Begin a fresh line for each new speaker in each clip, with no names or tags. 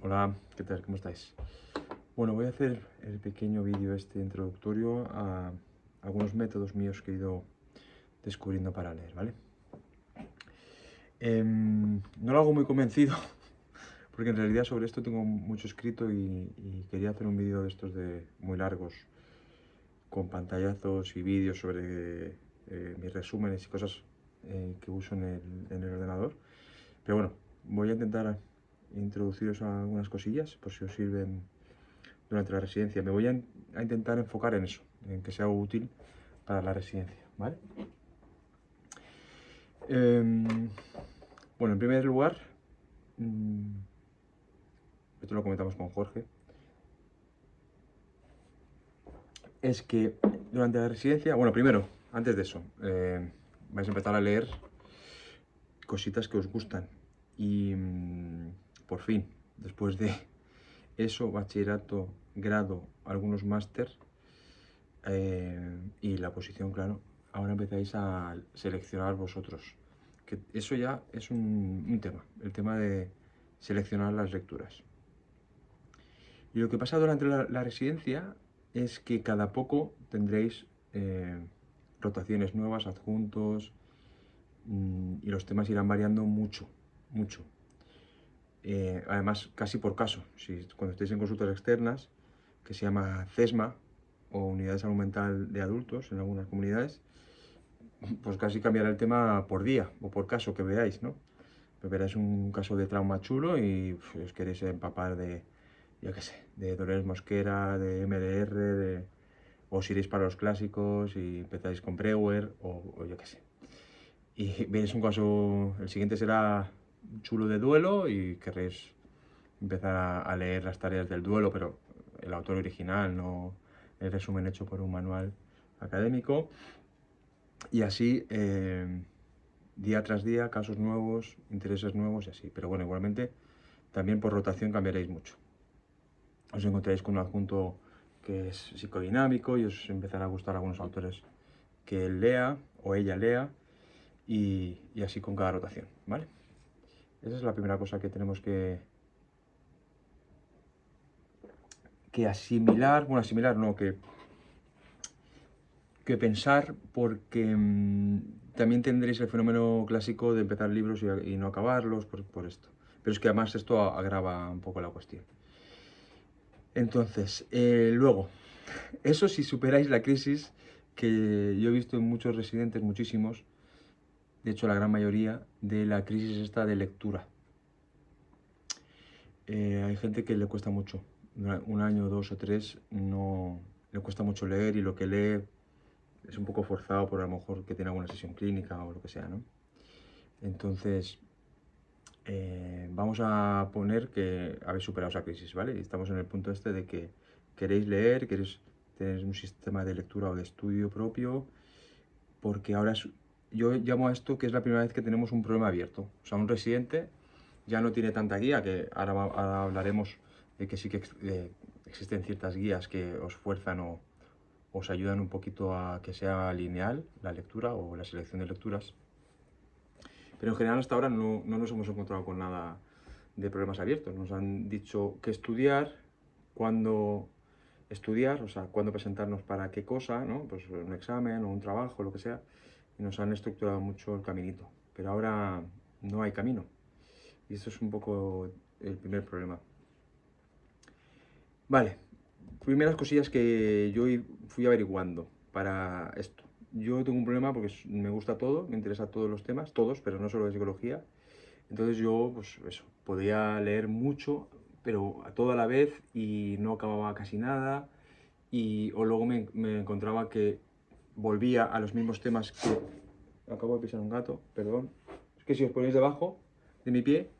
Hola, ¿qué tal? ¿Cómo estáis? Bueno, voy a hacer el pequeño vídeo introductorio a algunos métodos míos que he ido descubriendo para leer, ¿vale? No lo hago muy convencido, porque en realidad sobre esto tengo mucho escrito y quería hacer un vídeo de estos muy largos, con pantallazos y vídeos sobre mis resúmenes y cosas que uso en el ordenador. Pero bueno, voy a intentar introduciros algunas cosillas por si os sirven durante la residencia. Me voy a intentar enfocar en eso, en que sea útil para la residencia, ¿vale? Bueno, en primer lugar, esto lo comentamos con Jorge, es que durante la residencia, bueno, primero, antes de eso, vais a empezar a leer cositas que os gustan y por fin, después de eso, bachillerato, grado, algunos máster y la posición, claro, ahora empezáis a seleccionar vosotros. Que eso ya es un tema, el tema de seleccionar las lecturas. Y lo que pasa durante la residencia es que cada poco tendréis rotaciones nuevas, adjuntos, y los temas irán variando mucho, mucho. Además, casi por caso. Cuando estéis en consultas externas, que se llama CESMA, o Unidad de Salud Mental de Adultos en algunas comunidades, pues casi cambiará el tema por día o por caso que veáis, ¿no? Pues veréis un caso de trauma chulo y os queréis empapar de, yo qué sé, de Dolores Mosquera, de MDR, o os iréis para los clásicos y empezáis con Breuer, o yo qué sé. Y veréis un caso, el siguiente será chulo de duelo y querréis empezar a leer las tareas del duelo, pero el autor original, no el resumen hecho por un manual académico. Y así, día tras día, casos nuevos, intereses nuevos y así. Pero bueno, igualmente, también por rotación cambiaréis mucho. Os encontraréis con un adjunto que es psicodinámico y os empezará a gustar algunos autores que él lea o ella lea y así con cada rotación, ¿vale? Esa es la primera cosa que tenemos que asimilar, bueno, asimilar no, que pensar porque también tendréis el fenómeno clásico de empezar libros y no acabarlos por esto. Pero es que además esto agrava un poco la cuestión. Entonces, luego, eso si superáis la crisis que yo he visto en muchos residentes, muchísimos, de hecho la gran mayoría, de la crisis esta de lectura. Hay gente que le cuesta mucho, un año, dos o tres, no le cuesta mucho leer y lo que lee es un poco forzado por a lo mejor que tiene alguna sesión clínica o lo que sea, ¿no? Entonces, vamos a poner que habéis superado esa crisis, ¿vale? Y estamos en el punto este de que queréis leer, queréis tener un sistema de lectura o de estudio propio, porque ahora yo llamo a esto que es la primera vez que tenemos un problema abierto. O sea, un residente ya no tiene tanta guía, que ahora hablaremos de que sí que existen ciertas guías que os fuerzan o os ayudan un poquito a que sea lineal la lectura o la selección de lecturas. Pero en general hasta ahora no nos hemos encontrado con nada de problemas abiertos. Nos han dicho qué estudiar, cuándo estudiar, o sea, cuándo presentarnos para qué cosa, ¿no? Pues un examen o un trabajo, lo que sea. Y nos han estructurado mucho el caminito. Pero ahora no hay camino. Y esto es un poco el primer problema. Vale, primeras cosillas que yo fui averiguando para esto. Yo tengo un problema porque me gusta todo, me interesa todos los temas, todos, pero no solo de psicología. Entonces yo, pues eso, podía leer mucho, pero a toda la vez y no acababa casi nada. O luego me encontraba que volvía a los mismos temas que... Acabo de pisar un gato, perdón. Es que si os ponéis debajo de mi pie,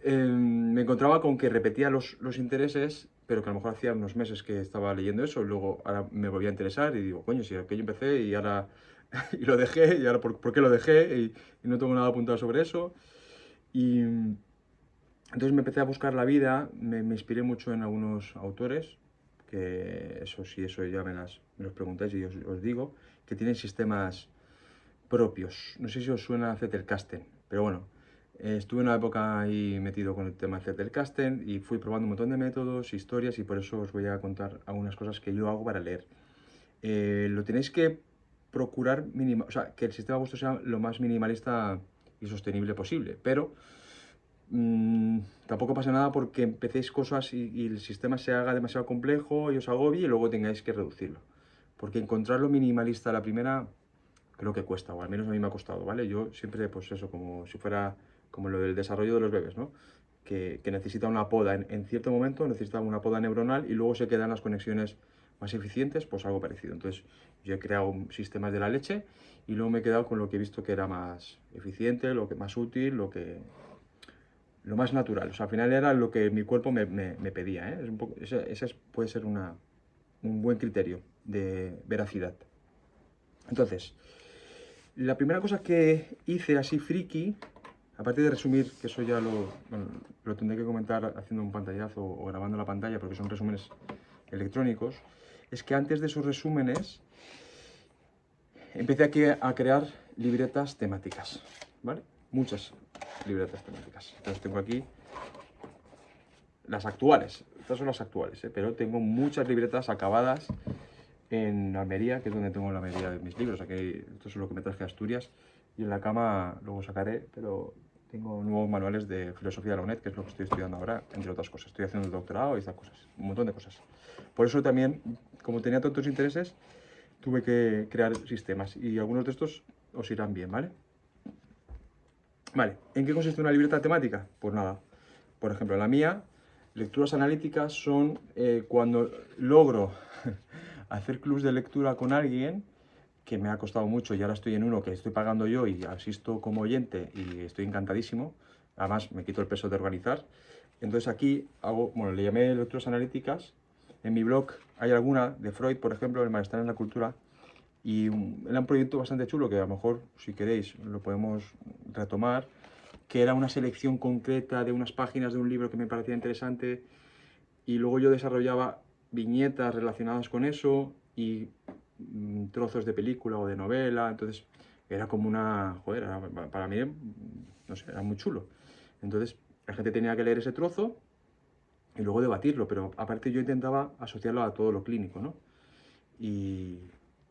me encontraba con que repetía los intereses, pero que a lo mejor hacía unos meses que estaba leyendo eso y luego ahora me volvía a interesar y digo, coño, si aquello empecé y ahora y lo dejé y ahora ¿por qué lo dejé? Y no tengo nada apuntado sobre eso. Y entonces me empecé a buscar la vida, me inspiré mucho en algunos autores, que eso sí, eso ya me los preguntáis y os digo, que tienen sistemas propios. No sé si os suena Zettelkasten, pero bueno, Estuve en una época ahí metido con el tema del Zettelkasten y fui probando un montón de métodos, historias, y por eso os voy a contar algunas cosas que yo hago para leer. Lo tenéis que procurar o sea, que el sistema vuestro sea lo más minimalista y sostenible posible, pero tampoco pasa nada porque empecéis cosas y el sistema se haga demasiado complejo y os agobie y luego tengáis que reducirlo. Porque encontrarlo minimalista a la primera creo que cuesta, o al menos a mí me ha costado, ¿vale? Yo siempre, pues eso, como si fuera como lo del desarrollo de los bebés, ¿no? Que necesita una poda, en cierto momento necesita una poda neuronal y luego se quedan las conexiones más eficientes, pues algo parecido. Entonces yo he creado sistemas de la leche y luego me he quedado con lo que he visto que era más eficiente, lo que más útil, lo más natural. O sea, al final era lo que mi cuerpo me pedía, ¿eh? Es un poco, puede ser un buen criterio de veracidad. Entonces, la primera cosa que hice así friki, aparte de resumir, que eso ya bueno, lo tendré que comentar haciendo un pantallazo o grabando la pantalla, porque son resúmenes electrónicos, es que antes de esos resúmenes empecé aquí a crear libretas temáticas, ¿vale? Muchas libretas temáticas. Entonces tengo aquí las actuales, estas son las actuales, pero tengo muchas libretas acabadas en Almería, que es donde tengo la mayoría de mis libros. Aquí, esto es lo que me traje a Asturias, y en la cama luego sacaré, pero tengo nuevos manuales de filosofía de la UNED, que es lo que estoy estudiando ahora, entre otras cosas. Estoy haciendo el doctorado y estas cosas, un montón de cosas. Por eso también, como tenía tantos intereses, tuve que crear sistemas, y algunos de estos os irán bien, ¿vale? Vale, ¿en qué consiste una libreta temática? Pues nada, por ejemplo, la mía, lecturas analíticas son cuando logro hacer clubs de lectura con alguien, que me ha costado mucho y ahora estoy en uno que estoy pagando yo y asisto como oyente y estoy encantadísimo. Además, me quito el peso de organizar. Entonces aquí hago, bueno, le llamé lecturas analíticas. En mi blog hay alguna de Freud, por ejemplo, El malestar en la cultura, y era un proyecto bastante chulo que a lo mejor, si queréis, lo podemos retomar, que era una selección concreta de unas páginas de un libro que me parecía interesante, y luego yo desarrollaba viñetas relacionadas con eso y trozos de película o de novela. Entonces era como una, joder, para mí, no sé, era muy chulo. Entonces la gente tenía que leer ese trozo y luego debatirlo, pero aparte yo intentaba asociarlo a todo lo clínico, ¿no? Y,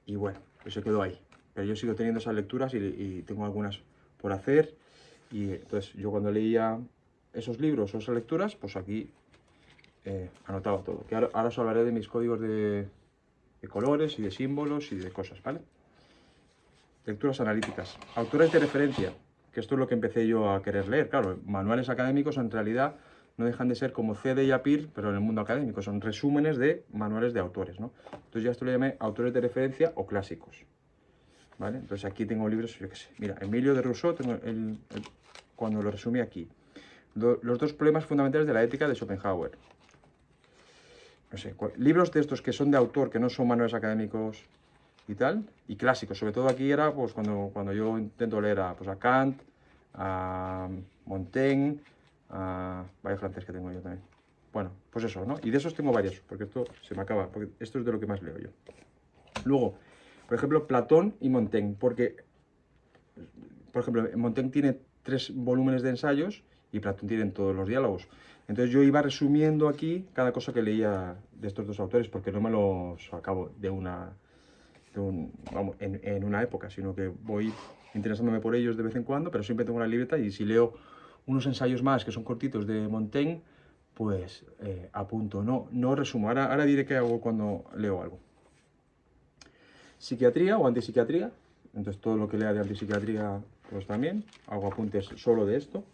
y bueno, pues se quedó ahí. Pero yo sigo teniendo esas lecturas y tengo algunas por hacer. Y entonces yo cuando leía esos libros o esas lecturas, pues aquí anotaba todo. Que ahora os hablaré de mis códigos de colores y de símbolos y de cosas, ¿vale? Lecturas analíticas. Autores de referencia, que esto es lo que empecé yo a querer leer. Claro, manuales académicos en realidad no dejan de ser como CD y APIR, pero en el mundo académico. Son resúmenes de manuales de autores, ¿no? Entonces ya esto lo llamé autores de referencia o clásicos, ¿vale? Entonces aquí tengo libros, yo qué sé. Mira, Emilio de Rousseau, tengo cuando lo resumí aquí. Los dos problemas fundamentales de la ética de Schopenhauer. No sé, libros de estos que son de autor, que no son manuales académicos y tal, y clásicos. Sobre todo aquí era pues cuando yo intento leer pues, a Kant, a Montaigne, vaya francés que tengo yo también. Bueno, pues eso, ¿no? Y de esos tengo varios, porque esto se me acaba, porque esto es de lo que más leo yo. Luego, por ejemplo, Platón y Montaigne, porque, por ejemplo, Montaigne tiene 3 volúmenes de ensayos y Platón tiene todos los diálogos. Entonces yo iba resumiendo aquí cada cosa que leía de estos dos autores, porque no me los acabo vamos, en una época, sino que voy interesándome por ellos de vez en cuando, pero siempre tengo una libreta, y si leo unos ensayos más que son cortitos de Montaigne, pues apunto, no resumo. Ahora diré qué hago cuando leo algo. Psiquiatría o antipsiquiatría, entonces todo lo que lea de antipsiquiatría, pues también hago apuntes solo de esto.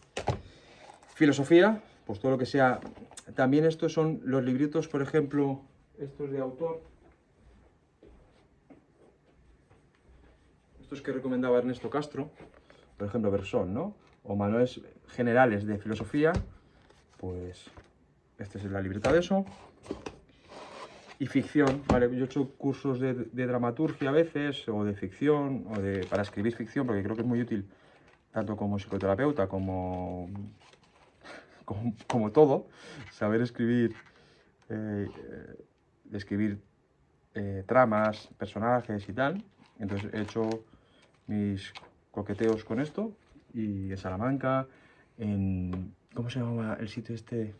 Filosofía, pues todo lo que sea. También estos son los libritos, por ejemplo, estos de autor. Estos que recomendaba Ernesto Castro, por ejemplo, Bersón, ¿no? O manuales generales de filosofía, pues esta es la libreta de eso. Y ficción, ¿vale? Yo he hecho cursos de dramaturgia a veces, o de ficción, para escribir ficción, porque creo que es muy útil, tanto como psicoterapeuta como todo, saber escribir, escribir tramas, personajes y tal. Entonces he hecho mis coqueteos con esto, y en Salamanca, ¿cómo se llamaba el sitio este?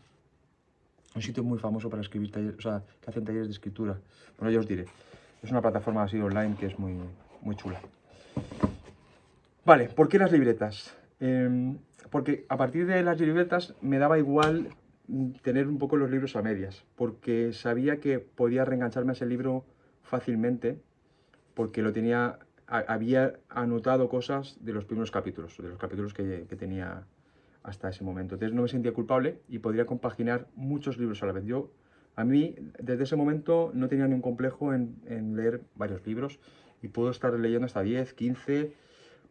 Un sitio muy famoso para escribir talleres, o sea, que hacen talleres de escritura. Bueno, ya os diré. Es una plataforma así online que es muy, muy chula. Vale, ¿por qué las libretas? Porque a partir de las libretas me daba igual tener un poco los libros a medias, porque sabía que podía reengancharme a ese libro fácilmente, porque lo tenía, había anotado cosas de los primeros capítulos, de los capítulos que tenía hasta ese momento. Entonces no me sentía culpable y podría compaginar muchos libros a la vez. A mí, desde ese momento, no tenía ningún complejo en leer varios libros y puedo estar leyendo hasta 10, 15,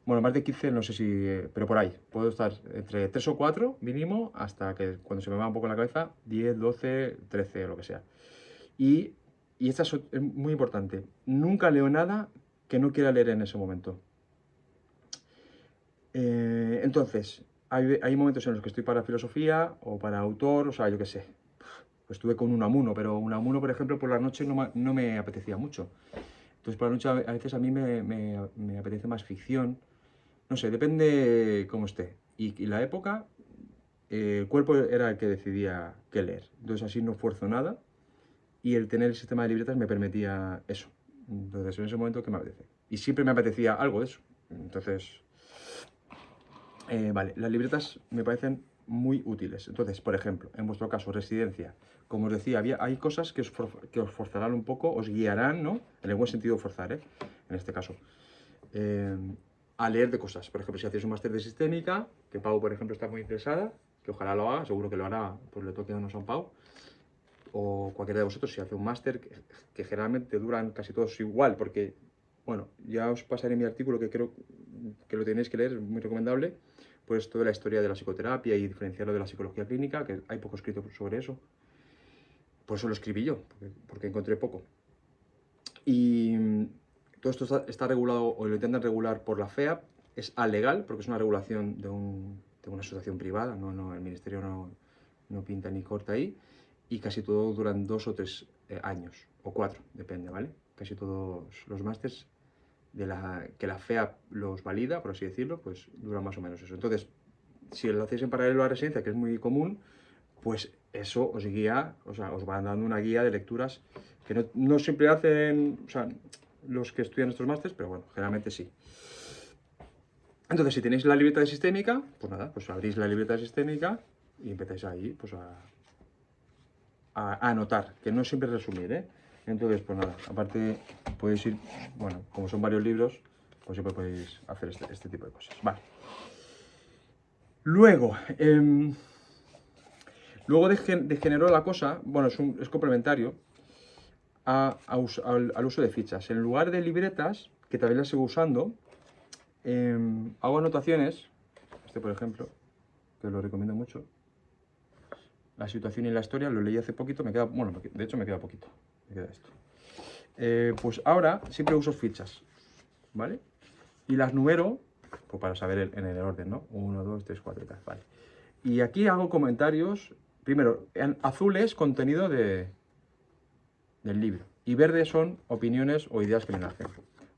bueno, más de 15 no sé si, pero por ahí. Puedo estar entre 3 o 4 mínimo hasta que cuando se me va un poco la cabeza, 10, 12, 13 o lo que sea. Y, y esta es muy importante. Nunca leo nada que no quiera leer en ese momento. Entonces, hay momentos en los que estoy para filosofía o para autor, o sea, yo qué sé. Pues estuve con Unamuno, pero Unamuno, por ejemplo, por la noche no me apetecía mucho. Entonces, por la noche a veces a mí me apetece más ficción. No sé, depende cómo esté. Y la época, el cuerpo era el que decidía qué leer. Entonces, así no esfuerzo nada. Y el tener el sistema de libretas me permitía eso. Entonces, en ese momento, ¿qué me apetece? Y siempre me apetecía algo de eso. Entonces, vale, las libretas me parecen muy útiles. Entonces, por ejemplo, en vuestro caso, residencia. Como os decía, hay cosas que os forzarán un poco, os guiarán, ¿no? En el buen sentido forzar, ¿eh? En este caso. Eh, a leer de cosas. Por ejemplo, si hacéis un máster de sistémica, que Pau, por ejemplo, está muy interesada, que ojalá lo haga, seguro que lo hará, pues le toque a unos a un Pau. O cualquiera de vosotros, si hace un máster, que generalmente duran casi todos igual, porque, bueno, ya os pasaré mi artículo que creo que lo tenéis que leer, es muy recomendable, pues toda la historia de la psicoterapia y diferenciarlo de la psicología clínica, que hay poco escrito sobre eso. Por eso lo escribí yo, porque encontré poco. Y todo esto está regulado, o lo intentan regular por la FEAP, es alegal, porque es una regulación de una asociación privada, el ministerio no pinta ni corta ahí, y casi todo duran 2 o 3 años, o 4, depende, ¿vale? Casi todos los másters que la FEAP los valida, por así decirlo, pues dura más o menos eso. Entonces, si lo hacéis en paralelo a la residencia, que es muy común, pues eso os guía, o sea, os van dando una guía de lecturas que no siempre hacen, o sea, los que estudian estos másteres, pero bueno, generalmente sí. Entonces, si tenéis la libreta de sistémica, pues nada, pues abrís la libreta de sistémica y empezáis ahí, pues a anotar, que no siempre resumir, ¿eh? Entonces, pues nada, aparte podéis ir, bueno, como son varios libros, pues siempre podéis hacer este tipo de cosas. Vale. Luego, degeneró la cosa, bueno, es complementario al uso de fichas. En lugar de libretas, que también las sigo usando, hago anotaciones, este por ejemplo, que os lo recomiendo mucho. La situación y la historia, lo leí hace poquito, bueno, de hecho me queda poquito, me queda esto. Pues ahora siempre uso fichas, ¿vale? Y las numero, pues para saber en el orden, ¿no? 1, 2, 3, 4 y tal, vale. Y aquí hago comentarios, primero, en azul es contenido del libro, y verde son opiniones o ideas que me nacen.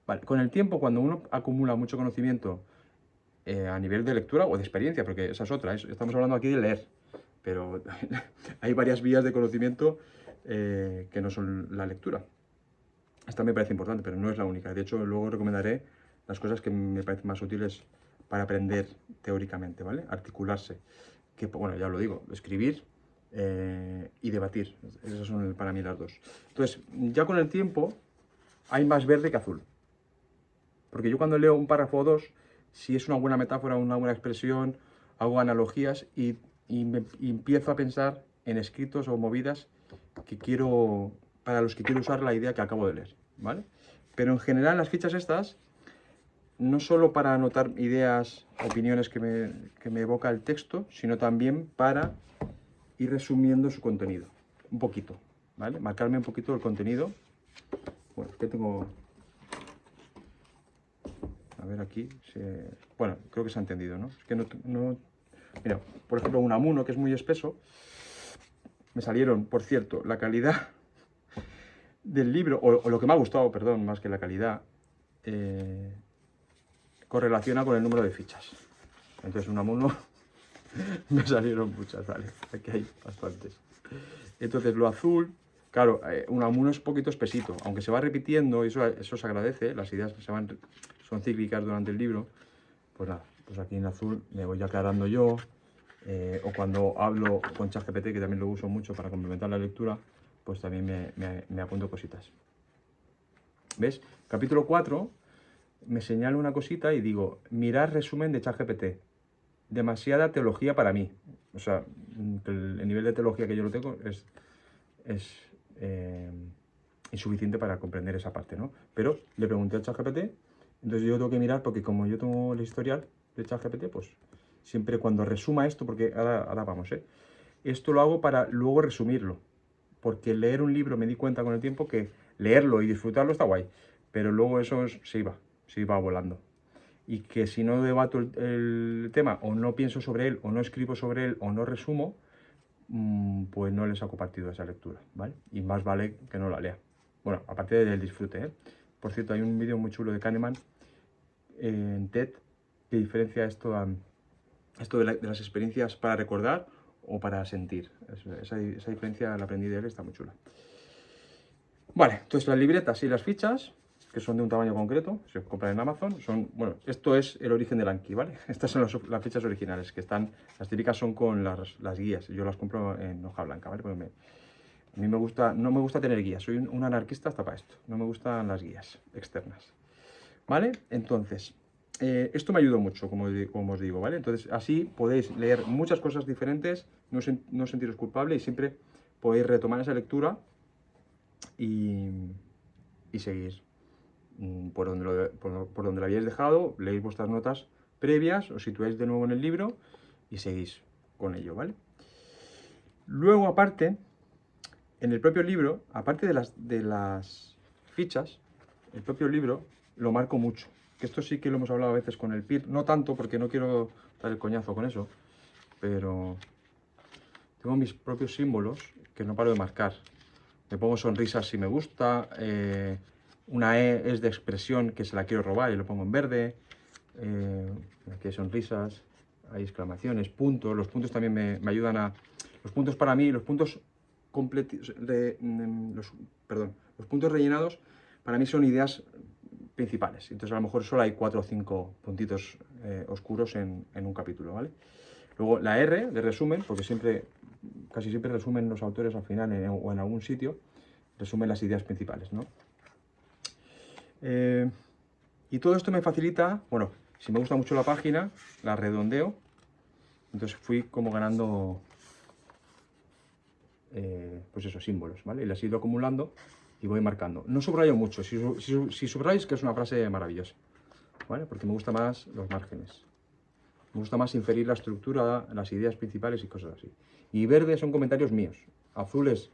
Vale, con el tiempo, cuando uno acumula mucho conocimiento a nivel de lectura o de experiencia, porque esa es otra, estamos hablando aquí de leer, pero hay varias vías de conocimiento que no son la lectura. Esta me parece importante, pero no es la única. De hecho, luego recomendaré las cosas que me parecen más útiles para aprender teóricamente, ¿vale? Articularse, que, bueno, ya lo digo, escribir y debatir. Esas son para mí las dos. Entonces, ya con el tiempo hay más verde que azul. Porque yo cuando leo un párrafo o dos, si es una buena metáfora, una buena expresión, hago analogías y empiezo a pensar en escritos o movidas para los que quiero usar la idea que acabo de leer, ¿vale? Pero en general las fichas estas, no solo para anotar ideas, opiniones que me evoca el texto, sino también para ir resumiendo su contenido, un poquito, ¿vale? Marcarme un poquito el contenido. Bueno, es que tengo... A ver aquí, bueno, creo que se ha entendido, ¿no? Es que no... Mira, por ejemplo, un Unamuno, que es muy espeso, me salieron, por cierto, la calidad del libro, o lo que me ha gustado, perdón, más que la calidad, correlaciona con el número de fichas. Entonces, Unamuno Me salieron muchas, vale, aquí hay bastantes. Entonces lo azul, claro, uno es un poquito espesito, aunque se va repitiendo, y eso se agradece, las ideas son cíclicas durante el libro, pues nada, pues aquí en azul me voy aclarando yo, o cuando hablo con ChatGPT, que también lo uso mucho para complementar la lectura, pues también me apunto cositas. ¿Ves? Capítulo 4, me señalo una cosita y digo, mirar resumen de ChatGPT. Demasiada teología para mí. O sea, el nivel de teología que yo lo tengo es insuficiente para comprender esa parte, ¿no? Pero le pregunté a ChatGPT, entonces yo tengo que mirar, porque como yo tengo el historial de ChatGPT, pues siempre cuando resuma esto, porque ahora vamos, esto lo hago para luego resumirlo, porque leer un libro me di cuenta con el tiempo que leerlo y disfrutarlo está guay, pero luego eso se iba volando. Y que si no debato el tema, o no pienso sobre él, o no escribo sobre él, o no resumo, pues no le saco partido a esa lectura, ¿vale? Y más vale que no la lea. Bueno, aparte del disfrute, ¿eh? Por cierto, hay un vídeo muy chulo de Kahneman en TED que diferencia esto de las experiencias para recordar o para sentir. Esa diferencia la aprendí de él, está muy chula. Vale, entonces las libretas y las fichas, que son de un tamaño concreto, se compran en Amazon, bueno, esto es el origen del Anki, ¿vale? Estas son las fichas originales, que están, las típicas son con las guías, yo las compro en hoja blanca, ¿vale? Porque a mí no me gusta tener guías, soy un anarquista hasta para esto, no me gustan las guías externas, ¿vale? Entonces, esto me ayudó mucho, como os digo, ¿vale? Entonces, así podéis leer muchas cosas diferentes, no sentiros culpable y siempre podéis retomar esa lectura y seguir por donde lo habíais dejado, leéis vuestras notas previas, os situáis de nuevo en el libro y seguís con ello, ¿vale? Luego, aparte, en el propio libro, aparte de las fichas, el propio libro lo marco mucho. Que esto sí que lo hemos hablado a veces con el PIR, no tanto porque no quiero dar el coñazo con eso, pero tengo mis propios símbolos que no paro de marcar. Me pongo sonrisas si me gusta, una E es de expresión que se la quiero robar y lo pongo en verde, aquí hay sonrisas, hay exclamaciones, puntos, los puntos también me ayudan a... Los puntos para mí, los puntos los puntos rellenados para mí son ideas principales, entonces a lo mejor solo hay 4 o 5 puntitos oscuros en un capítulo, ¿vale? Luego la R de resumen, porque casi siempre resumen los autores al final o en algún sitio, resumen las ideas principales, ¿no? Y todo esto me facilita, bueno, si me gusta mucho la página, la redondeo, entonces fui como ganando, pues eso, símbolos, ¿vale? Y las he ido acumulando y voy marcando. No subrayo mucho, si subrayo es que es una frase maravillosa, ¿vale? Porque me gusta más los márgenes. Me gusta más inferir la estructura, las ideas principales y cosas así. Y verde son comentarios míos. Azules,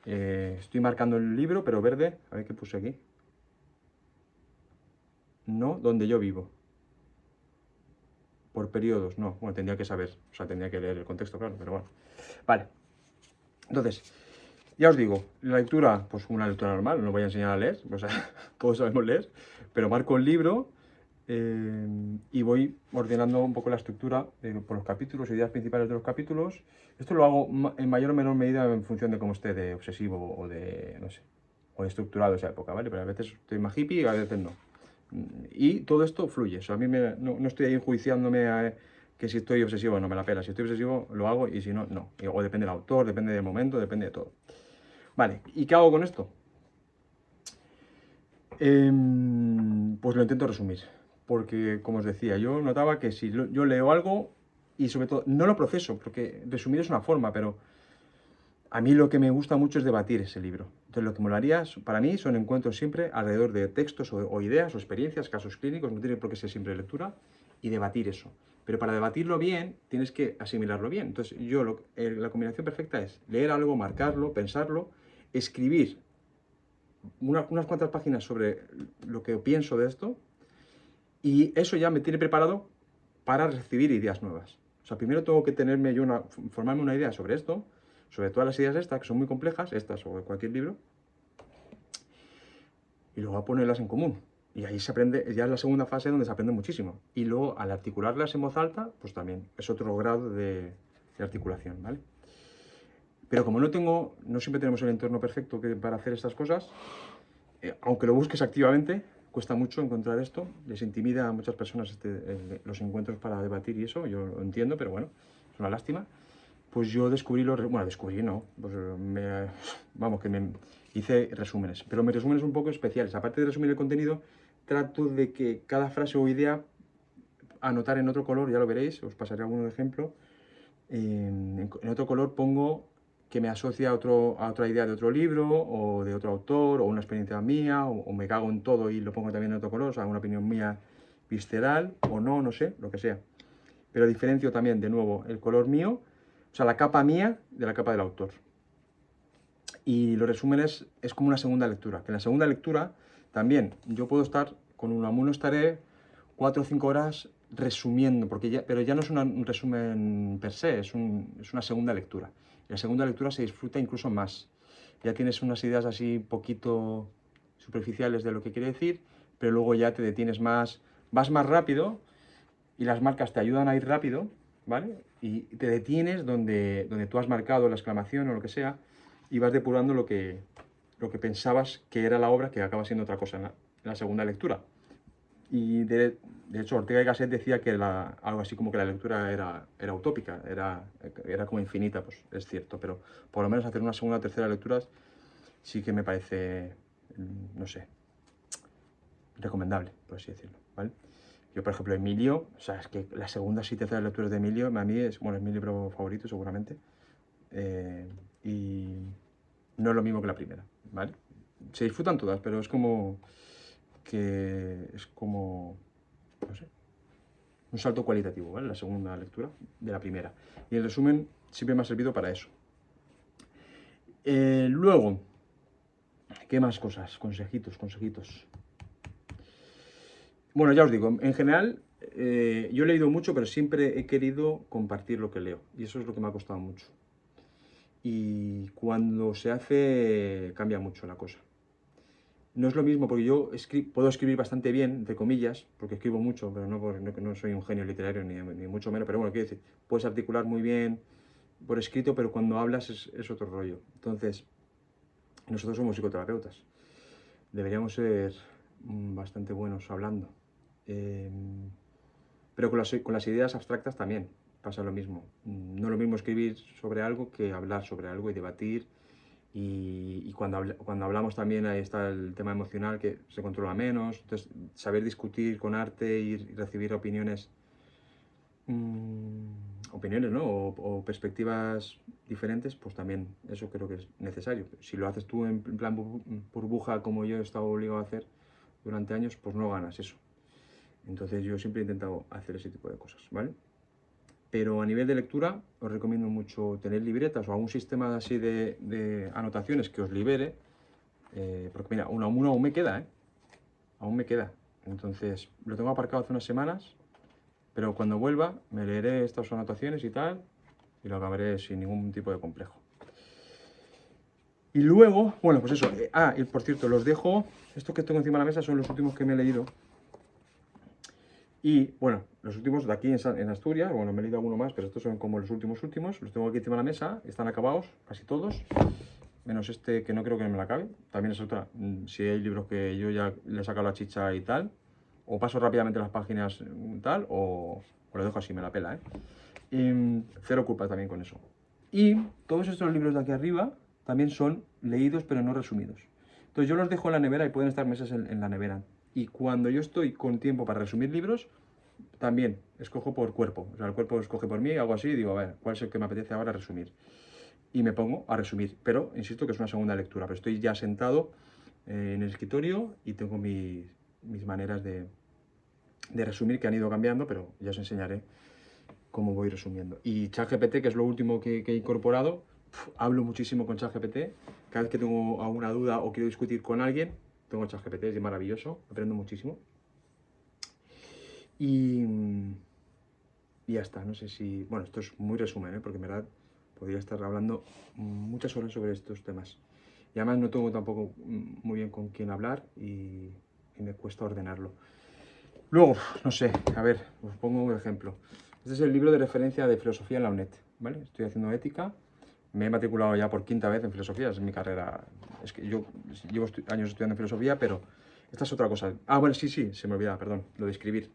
estoy marcando el libro, pero verde, a ver qué puse aquí. No, donde yo vivo. Por periodos, no. Bueno, tendría que saber, o sea, tendría que leer el contexto, claro, pero bueno. Vale. Entonces, ya os digo, la lectura, pues una lectura normal, no os voy a enseñar a leer, o sea, todos sabemos leer, pero marco el libro y voy ordenando un poco la estructura por los capítulos, ideas principales de los capítulos. Esto lo hago en mayor o menor medida en función de cómo esté de obsesivo o de, no sé, o de estructurado esa época, ¿vale? Pero a veces estoy más hippie y a veces no. Y todo esto fluye, o sea, a mí no estoy ahí enjuiciándome a que si estoy obsesivo no me la pela, si estoy obsesivo lo hago y si no, no. O depende del autor, depende del momento, depende de todo. Vale, ¿y qué hago con esto? Pues lo intento resumir, porque como os decía, yo notaba que si yo leo algo y sobre todo no lo proceso, porque resumir es una forma, pero a mí lo que me gusta mucho es debatir ese libro. Entonces lo que molaría para mí son encuentros siempre alrededor de textos o ideas o experiencias, casos clínicos, no tiene por qué ser siempre lectura, y debatir eso. Pero para debatirlo bien, tienes que asimilarlo bien. Entonces la combinación perfecta es leer algo, marcarlo, pensarlo, escribir unas cuantas páginas sobre lo que pienso de esto, y eso ya me tiene preparado para recibir ideas nuevas. O sea, primero tengo que formarme una idea sobre esto, sobre todas las ideas estas, que son muy complejas, estas o cualquier libro, y luego a ponerlas en común. Y ahí se aprende, ya es la segunda fase donde se aprende muchísimo. Y luego, al articularlas en voz alta, pues también es otro grado de articulación, ¿vale? Pero como no siempre tenemos el entorno perfecto para hacer estas cosas, aunque lo busques activamente, cuesta mucho encontrar esto. Les intimida a muchas personas los encuentros para debatir y eso, yo lo entiendo, pero bueno, es una lástima. Pues yo descubrí no, pues vamos, que me hice resúmenes, pero mis resúmenes son un poco especiales. Aparte de resumir el contenido, trato de que cada frase o idea anotar en otro color, ya lo veréis, os pasaré algún ejemplo. En otro color pongo que me asocia a otra idea de otro libro o de otro autor o una experiencia mía o me cago en todo y lo pongo también en otro color, o sea, una opinión mía visceral o no, no sé, lo que sea. Pero diferencio también, de nuevo, el color mío, o sea, la capa mía de la capa del autor. Y los resúmenes es como una segunda lectura, que en la segunda lectura también yo puedo estar, con un alumno estaré 4 o 5 horas resumiendo, pero ya no es un resumen per se, es una segunda lectura. Y la segunda lectura se disfruta incluso más. Ya tienes unas ideas así poquito superficiales de lo que quiere decir, pero luego ya te detienes más, vas más rápido y las marcas te ayudan a ir rápido, ¿vale? Y te detienes donde tú has marcado la exclamación o lo que sea y vas depurando lo que pensabas que era la obra, que acaba siendo otra cosa en la segunda lectura. Y de hecho, Ortega y Gasset decía que algo así como que la lectura era utópica, era como infinita, pues es cierto, pero por lo menos hacer una segunda o tercera lectura sí que me parece, no sé, recomendable, por así decirlo, ¿vale? Yo, por ejemplo, Emilio, o sea, es que las segundas y terceras lecturas de Emilio, a mí es mi libro favorito seguramente, y no es lo mismo que la primera, ¿vale? Se disfrutan todas, pero es como no sé, un salto cualitativo, ¿vale? La segunda lectura de la primera. Y el resumen siempre me ha servido para eso. Luego, ¿qué más cosas? Consejitos. Bueno, ya os digo, en general, yo he leído mucho, pero siempre he querido compartir lo que leo. Y eso es lo que me ha costado mucho. Y cuando se hace, cambia mucho la cosa. No es lo mismo porque yo puedo escribir bastante bien, entre comillas, porque escribo mucho, pero no soy un genio literario ni mucho menos, pero bueno, quiero decir, puedes articular muy bien por escrito, pero cuando hablas es otro rollo. Entonces, nosotros somos psicoterapeutas, deberíamos ser bastante buenos hablando. Eh, pero con las ideas abstractas también pasa lo mismo. No es lo mismo escribir sobre algo que hablar sobre algo y debatir. Y cuando hablamos también ahí está el tema emocional que se controla menos. Entonces, saber discutir con arte y recibir opiniones, ¿no? O perspectivas diferentes, pues también eso creo que es necesario. Si lo haces tú en plan burbuja como yo he estado obligado a hacer durante años, pues no ganas eso. Entonces yo siempre he intentado hacer ese tipo de cosas, ¿vale? Pero a nivel de lectura os recomiendo mucho tener libretas o algún sistema así de anotaciones que os libere, porque mira, uno aún me queda, ¿eh? Aún me queda. Entonces lo tengo aparcado hace unas semanas, pero cuando vuelva me leeré estas anotaciones y tal, y lo acabaré sin ningún tipo de complejo. Y luego, bueno, pues eso. Y por cierto, los dejo, estos que tengo encima de la mesa son los últimos que me he leído. Y bueno, los últimos de aquí en Asturias, bueno, me he leído alguno más, pero estos son como los últimos, los tengo aquí encima de la mesa, están acabados, casi todos, menos este que no creo que me la acabe. También es otra, si hay libros que yo ya le he sacado la chicha y tal, o paso rápidamente las páginas tal, o lo dejo así, me la pela, ¿eh? Y cero culpa también con eso. Y todos estos libros de aquí arriba también son leídos pero no resumidos. Entonces yo los dejo en la nevera y pueden estar meses en la nevera. Y cuando yo estoy con tiempo para resumir libros, también escojo por cuerpo. O sea, el cuerpo escoge por mí, hago así y digo, a ver, ¿cuál es el que me apetece ahora resumir? Y me pongo a resumir. Pero, insisto, que es una segunda lectura. Pero estoy ya sentado en el escritorio y tengo mis maneras de resumir que han ido cambiando, pero ya os enseñaré cómo voy resumiendo. Y ChatGPT, que es lo último que he incorporado, hablo muchísimo con ChatGPT. Cada vez que tengo alguna duda o quiero discutir con alguien, tengo ChatGPT, es maravilloso, aprendo muchísimo. Y ya está, no sé si... Bueno, esto es muy resumen, ¿eh? Porque en verdad podría estar hablando muchas horas sobre estos temas. Y además no tengo tampoco muy bien con quién hablar y y me cuesta ordenarlo. Luego, no sé, a ver, os pongo un ejemplo. Este es el libro de referencia de filosofía en la UNED, ¿vale? Estoy haciendo ética, me he matriculado ya por 5ª vez en filosofía, es mi carrera. Es que yo llevo años estudiando filosofía, pero esta es otra cosa. Ah, bueno, sí, se me olvidaba, perdón, lo de escribir.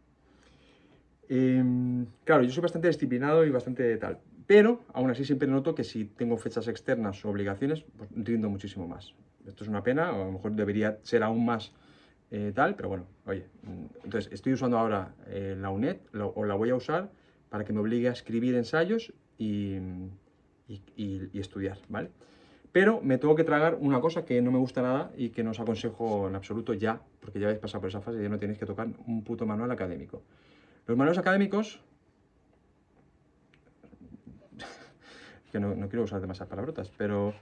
Claro, yo soy bastante disciplinado y bastante tal, pero aún así siempre noto que si tengo fechas externas o obligaciones, pues rindo muchísimo más. Esto es una pena, o a lo mejor debería ser aún más tal, pero bueno, oye, entonces estoy usando ahora la UNED, o la voy a usar para que me obligue a escribir ensayos y estudiar, ¿vale? Pero me tengo que tragar una cosa que no me gusta nada y que no os aconsejo en absoluto ya, porque ya habéis pasado por esa fase y ya no tenéis que tocar un puto manual académico. Los manuales académicos, que no quiero usar demasiadas palabrotas, pero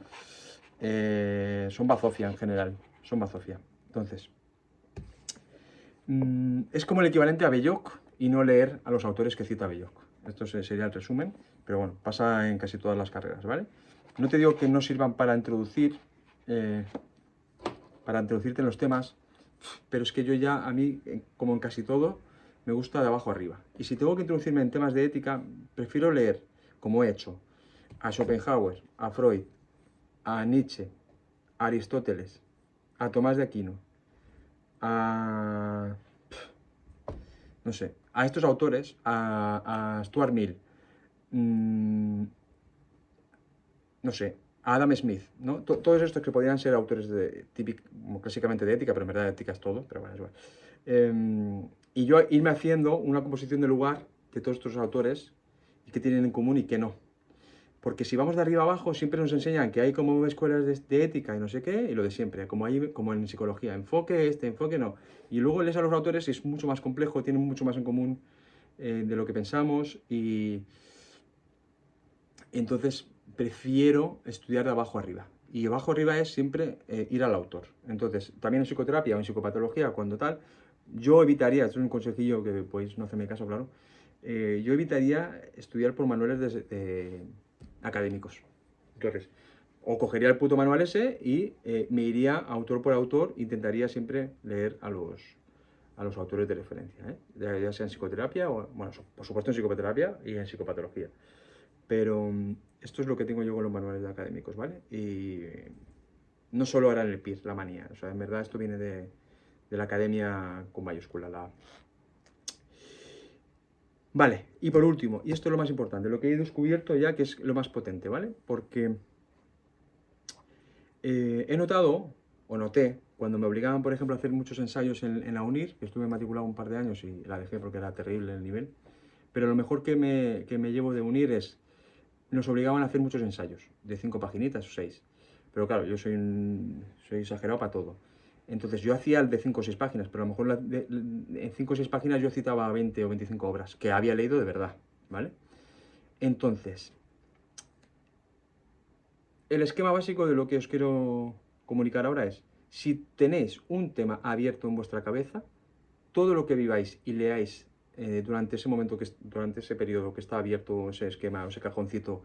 son bazofia en general, son bazofia. Entonces, es como el equivalente a Belloc y no leer a los autores que cita Belloc. Esto sería el resumen, pero bueno, pasa en casi todas las carreras, ¿vale? No te digo que no sirvan para introducirte en los temas, pero es que yo ya, a mí, como en casi todo, me gusta de abajo arriba. Y si tengo que introducirme en temas de ética, prefiero leer, como he hecho, a Schopenhauer, a Freud, a Nietzsche, a Aristóteles, a Tomás de Aquino, a... no sé, a estos autores, a Stuart Mill, no sé, a Adam Smith, ¿no? Todos estos que podrían ser autores clásicamente de ética, pero en verdad ética es todo, pero bueno, es igual. Y yo irme haciendo una composición de lugar de todos estos autores y qué tienen en común y qué no. Porque si vamos de arriba abajo, siempre nos enseñan que hay como escuelas de ética y no sé qué, y lo de siempre, como en psicología, enfoque no. Y luego lees a los autores y es mucho más complejo, tienen mucho más en común de lo que pensamos, y entonces prefiero estudiar de abajo arriba. Y abajo arriba es siempre ir al autor. Entonces, también en psicoterapia o en psicopatología, cuando tal, yo evitaría, esto es un consejillo que podéis no hacerme caso, claro, yo evitaría estudiar por manuales académicos. Entonces, o cogería el puto manual ese y me iría autor por autor, intentaría siempre leer a los autores de referencia, ¿eh? Ya sea en psicoterapia, o, bueno, por supuesto en psicoterapia y en psicopatología. Pero esto es lo que tengo yo con los manuales académicos, ¿vale? Y no solo ahora en el PIR, la manía. O sea, en verdad esto viene de la academia con mayúscula, la... Vale, y por último, y esto es lo más importante, lo que he descubierto ya que es lo más potente, ¿vale? Porque he notado, o noté, cuando me obligaban, por ejemplo, a hacer muchos ensayos en la UNIR, que estuve matriculado un par de años y la dejé porque era terrible el nivel, pero lo mejor que me llevo de UNIR es, nos obligaban a hacer muchos ensayos, de 5 paginitas o 6. Pero claro, yo soy exagerado para todo. Entonces yo hacía el de 5 o 6 páginas, pero a lo mejor en 5 o 6 páginas yo citaba 20 o 25 obras que había leído de verdad, ¿vale? Entonces, el esquema básico de lo que os quiero comunicar ahora es, si tenéis un tema abierto en vuestra cabeza, todo lo que viváis y leáis durante ese momento, durante ese periodo que está abierto ese esquema o ese cajoncito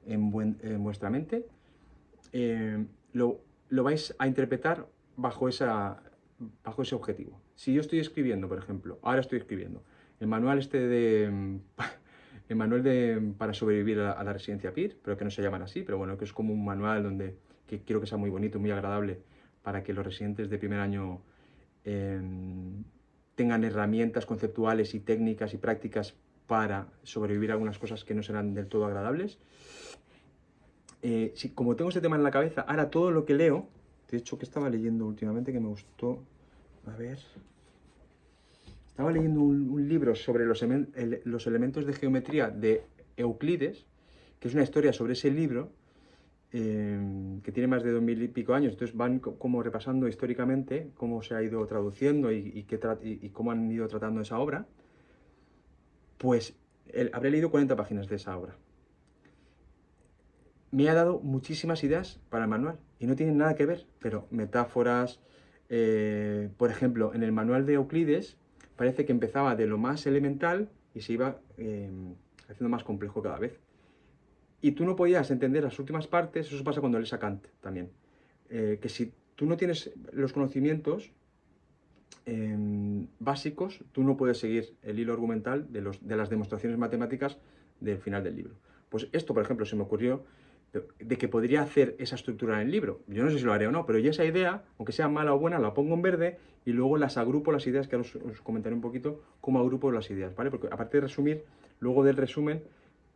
en vuestra mente, lo vais a interpretar bajo ese objetivo. Si yo estoy escribiendo, por ejemplo, ahora estoy escribiendo el manual el manual para sobrevivir a la residencia PIR, pero que no se llaman así, pero bueno, que es como un manual que quiero que sea muy bonito, muy agradable, para que los residentes de primer año tengan herramientas conceptuales y técnicas y prácticas para sobrevivir a algunas cosas que no serán del todo agradables. Como tengo ese tema en la cabeza, ahora todo lo que leo, de hecho, que estaba leyendo últimamente que me gustó, a ver, estaba leyendo un libro sobre los elementos de geometría de Euclides, que es una historia sobre ese libro, que tiene más de 2000 y pico años, entonces van como repasando históricamente cómo se ha ido traduciendo y cómo han ido tratando esa obra. Pues habré leído 40 páginas de esa obra. Me ha dado muchísimas ideas para el manual y no tienen nada que ver, pero metáforas, por ejemplo, en el manual de Euclides parece que empezaba de lo más elemental y se iba haciendo más complejo cada vez. Y tú no podías entender las últimas partes, eso pasa cuando lees a Kant también, que si tú no tienes los conocimientos, básicos, tú no puedes seguir el hilo argumental de las demostraciones matemáticas del final del libro. Pues esto, por ejemplo, se me ocurrió de que podría hacer esa estructura en el libro. Yo no sé si lo haré o no, pero yo esa idea, aunque sea mala o buena, la pongo en verde y luego las agrupo las ideas, que ahora os comentaré un poquito cómo agrupo las ideas, ¿vale? Porque aparte de resumir, luego del resumen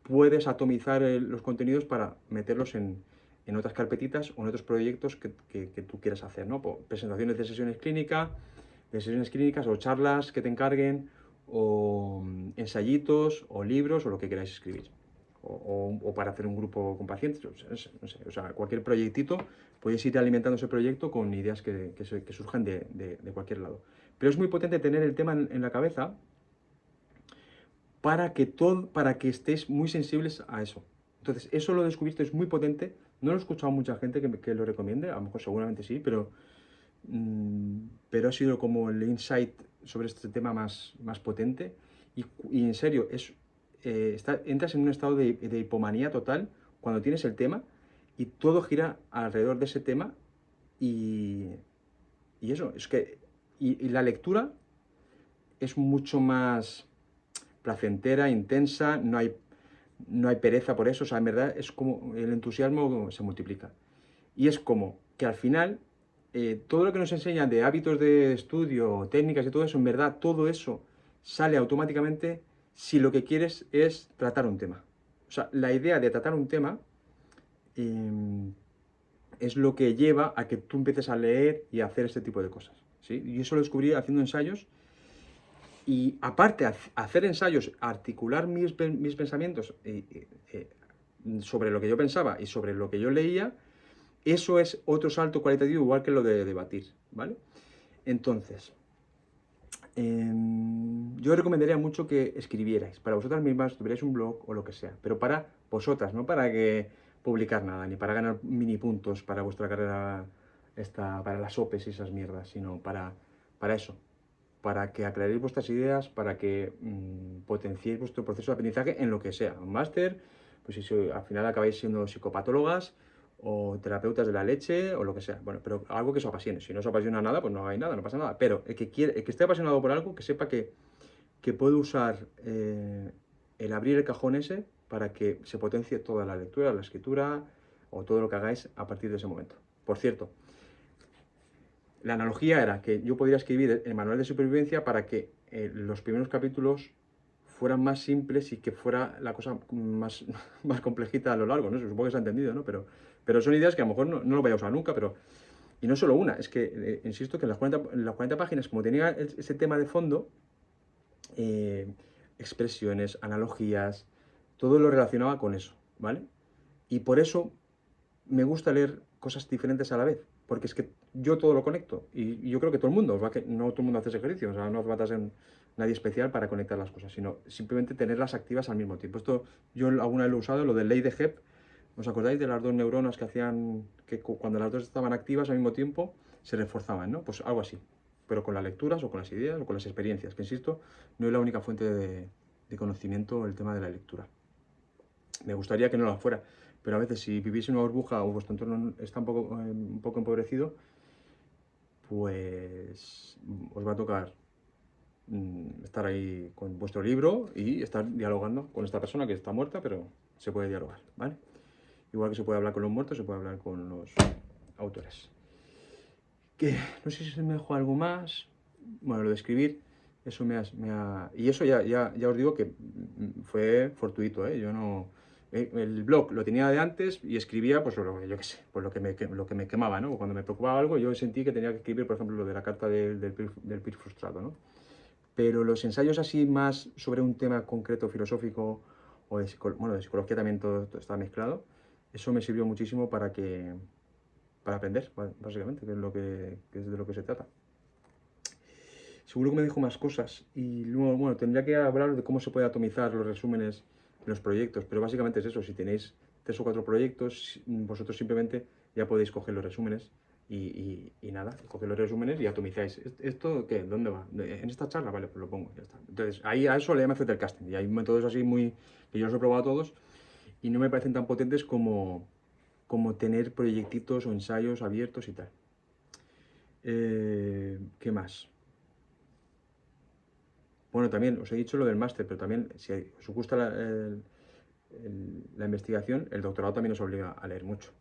puedes atomizar los contenidos para meterlos en otras carpetitas o en otros proyectos que tú quieras hacer, ¿no? Por presentaciones de sesiones clínicas o charlas que te encarguen, o ensayitos, o libros, o lo que queráis escribir. O para hacer un grupo con pacientes, no sé, o sea, cualquier proyectito, podéis ir alimentando ese proyecto con ideas que surjan de cualquier lado. Pero es muy potente tener el tema en la cabeza para que estéis muy sensibles a eso. Entonces, eso lo he descubierto, es muy potente. No lo he escuchado a mucha gente que lo recomiende, a lo mejor seguramente sí, pero ha sido como el insight sobre este tema más potente. Y en serio, entras en un estado de hipomanía total cuando tienes el tema y todo gira alrededor de ese tema. Y, y eso, es que. Y la lectura es mucho más placentera, intensa, no hay pereza por eso, o sea, en verdad es como el entusiasmo se multiplica. Y es como que al final todo lo que nos enseñan de hábitos de estudio, técnicas y todo eso, en verdad todo eso sale automáticamente si lo que quieres es tratar un tema. O sea, la idea de tratar un tema eh, es lo que lleva a que tú empieces a leer y a hacer este tipo de cosas. ¿Sí? Y eso lo descubrí haciendo ensayos. Y aparte, hacer ensayos, articular mis pensamientos sobre lo que yo pensaba y sobre lo que yo leía, eso es otro salto cualitativo, igual que lo de debatir, ¿vale? Entonces, yo recomendaría mucho que escribierais, para vosotras mismas, tuvierais un blog o lo que sea, pero para vosotras, no para que publicar nada, ni para ganar mini puntos para vuestra carrera, para las OPEs y esas mierdas, sino para eso, para que aclaréis vuestras ideas, para que potenciéis vuestro proceso de aprendizaje en lo que sea. Un máster, pues si al final acabáis siendo psicopatólogas o terapeutas de la leche o lo que sea. Bueno, pero algo que os apasione. Si no os apasiona nada, pues no hagáis nada, no pasa nada. Pero el que esté apasionado por algo, que sepa que puede usar el abrir el cajón ese para que se potencie toda la lectura, la escritura o todo lo que hagáis a partir de ese momento. Por cierto, la analogía era que yo podría escribir el manual de supervivencia para que los primeros capítulos fueran más simples y que fuera la cosa más complejita a lo largo, ¿no? Supongo que se ha entendido, ¿no? Pero son ideas que a lo mejor no lo voy a usar nunca, pero. Y no solo una, es que, insisto, que en las 40 páginas, como tenía ese tema de fondo, eh, expresiones, analogías, todo lo relacionaba con eso, ¿vale? Y por eso me gusta leer cosas diferentes a la vez, porque es que yo todo lo conecto y yo creo que todo el mundo, no todo el mundo hace ese ejercicio, o sea, no hace falta ser nadie especial para conectar las cosas, sino simplemente tenerlas activas al mismo tiempo. Esto yo alguna vez lo he usado, lo de ley de Hebb, ¿os acordáis de las dos neuronas que hacían que cuando las dos estaban activas al mismo tiempo se reforzaban, ¿no? Pues algo así, pero con las lecturas o con las ideas o con las experiencias, que insisto, no es la única fuente de conocimiento el tema de la lectura. Me gustaría que no lo fuera, pero a veces si vivís en una burbuja o vuestro entorno está un poco empobrecido, pues os va a tocar estar ahí con vuestro libro y estar dialogando con esta persona que está muerta, pero se puede dialogar, ¿vale? Igual que se puede hablar con los muertos, se puede hablar con los autores. Que no sé si se me dejó algo más. Bueno, lo de escribir, eso y eso ya os digo que fue fortuito, ¿eh? Yo no. El blog lo tenía de antes y escribía, pues yo qué sé, pues lo que me quemaba, ¿no? Cuando me preocupaba algo, yo sentí que tenía que escribir, por ejemplo, lo de la carta del PIR frustrado, ¿no? Pero los ensayos así más sobre un tema concreto filosófico o de psicología también todo está mezclado, eso me sirvió muchísimo para aprender, básicamente, que es de lo que se trata. Seguro que me dijo más cosas y luego, bueno, tendría que hablar de cómo se puede atomizar los resúmenes de los proyectos, pero básicamente es eso, si tenéis 3 o 4 proyectos, vosotros simplemente ya podéis coger los resúmenes y nada, coger los resúmenes y atomizáis. ¿Esto qué? ¿Dónde va? ¿En esta charla? Vale, pues lo pongo, ya está. Entonces, ahí a eso le llamo hacer el casting y hay métodos así que yo los he probado todos y no me parecen tan potentes como tener proyectitos o ensayos abiertos y tal. ¿Qué más? Bueno, también os he dicho lo del máster, pero también si os gusta la investigación, el doctorado también os obliga a leer mucho.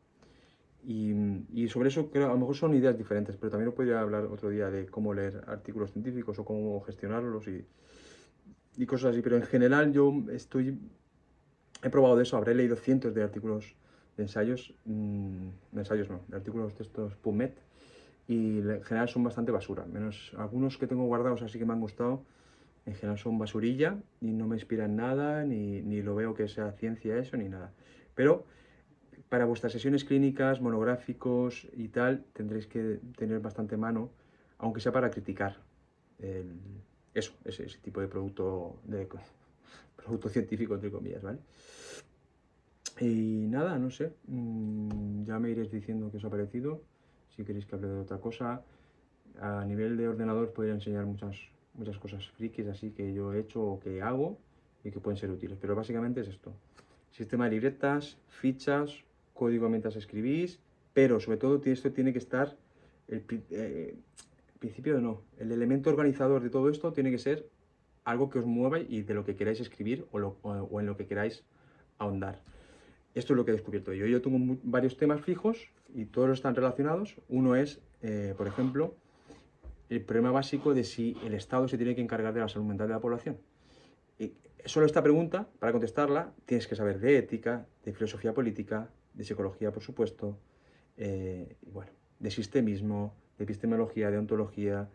Y sobre eso creo, a lo mejor son ideas diferentes, pero también os podría hablar otro día de cómo leer artículos científicos o cómo gestionarlos y cosas así. Pero en general he probado de eso, habré leído cientos de artículos de ensayos, de ensayos no, de artículos de estos PubMed, y en general son bastante basura, menos algunos que tengo guardados así que me han gustado, en general son basurilla y no me inspiran nada, ni lo veo que sea ciencia eso, ni nada. Pero para vuestras sesiones clínicas, monográficos y tal, tendréis que tener bastante mano, aunque sea para criticar el- ese tipo de producto científico, entre comillas, ¿vale? Y nada, no sé, ya me iréis diciendo qué os ha parecido, si queréis que hable de otra cosa. A nivel de ordenador podría enseñar muchas cosas frikis así que yo he hecho o que hago y que pueden ser útiles, pero básicamente es esto. Sistema de libretas, fichas, código mientras escribís, pero sobre todo esto tiene que estar, el principio no, el elemento organizador de todo esto tiene que ser algo que os mueva y de lo que queráis escribir o en lo que queráis ahondar. Esto es lo que he descubierto yo. Yo tengo varios temas fijos y todos están relacionados. Uno es, por ejemplo, el problema básico de si el Estado se tiene que encargar de la salud mental de la población. Y solo esta pregunta, para contestarla, tienes que saber de ética, de filosofía política, de psicología, por supuesto, y bueno, de sistemismo, de epistemología, de ontología.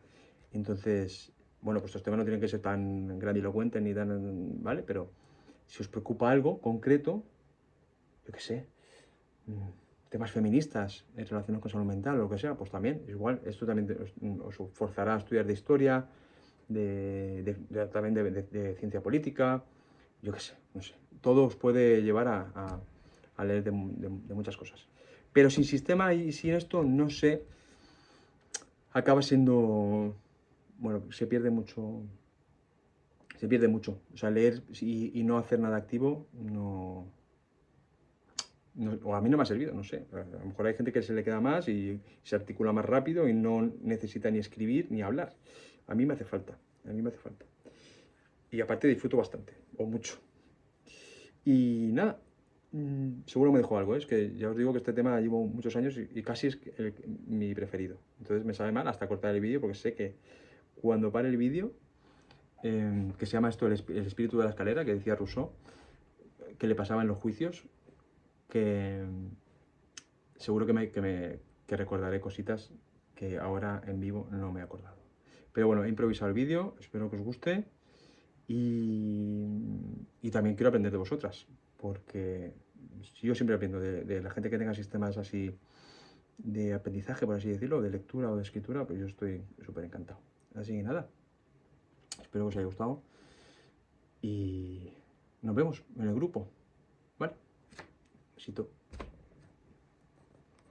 Entonces, bueno, pues estos temas no tienen que ser tan grandilocuentes ni tan, ¿vale? Pero si os preocupa algo concreto, yo qué sé, temas feministas relacionados con salud mental o lo que sea, pues también, igual, esto también os forzará a estudiar de historia, también de ciencia política, yo qué sé, no sé. Todo os puede llevar a leer de muchas cosas. Pero sin sistema y sin esto, no sé, acaba siendo, bueno, se pierde mucho. O sea, leer y no hacer nada activo, o a mí no me ha servido, no sé. A lo mejor hay gente que se le queda más y se articula más rápido y no necesita ni escribir ni hablar. A mí me hace falta, a mí me hace falta. Y aparte disfruto bastante, o mucho. Y nada, seguro me dejó algo, ¿eh? Es que ya os digo que este tema llevo muchos años y casi es mi preferido. Entonces me sabe mal hasta cortar el vídeo porque sé que cuando pare el vídeo, que se llama esto el espíritu de la escalera, que decía Rousseau, que le pasaba en los juicios, que seguro que recordaré cositas que ahora en vivo no me he acordado. Pero bueno, he improvisado el vídeo, espero que os guste y también quiero aprender de vosotras, porque yo siempre aprendo de la gente que tenga sistemas así de aprendizaje, por así decirlo, de lectura o de escritura, pues yo estoy súper encantado. Así que nada, espero que os haya gustado y nos vemos en el grupo, ¿vale? Besito.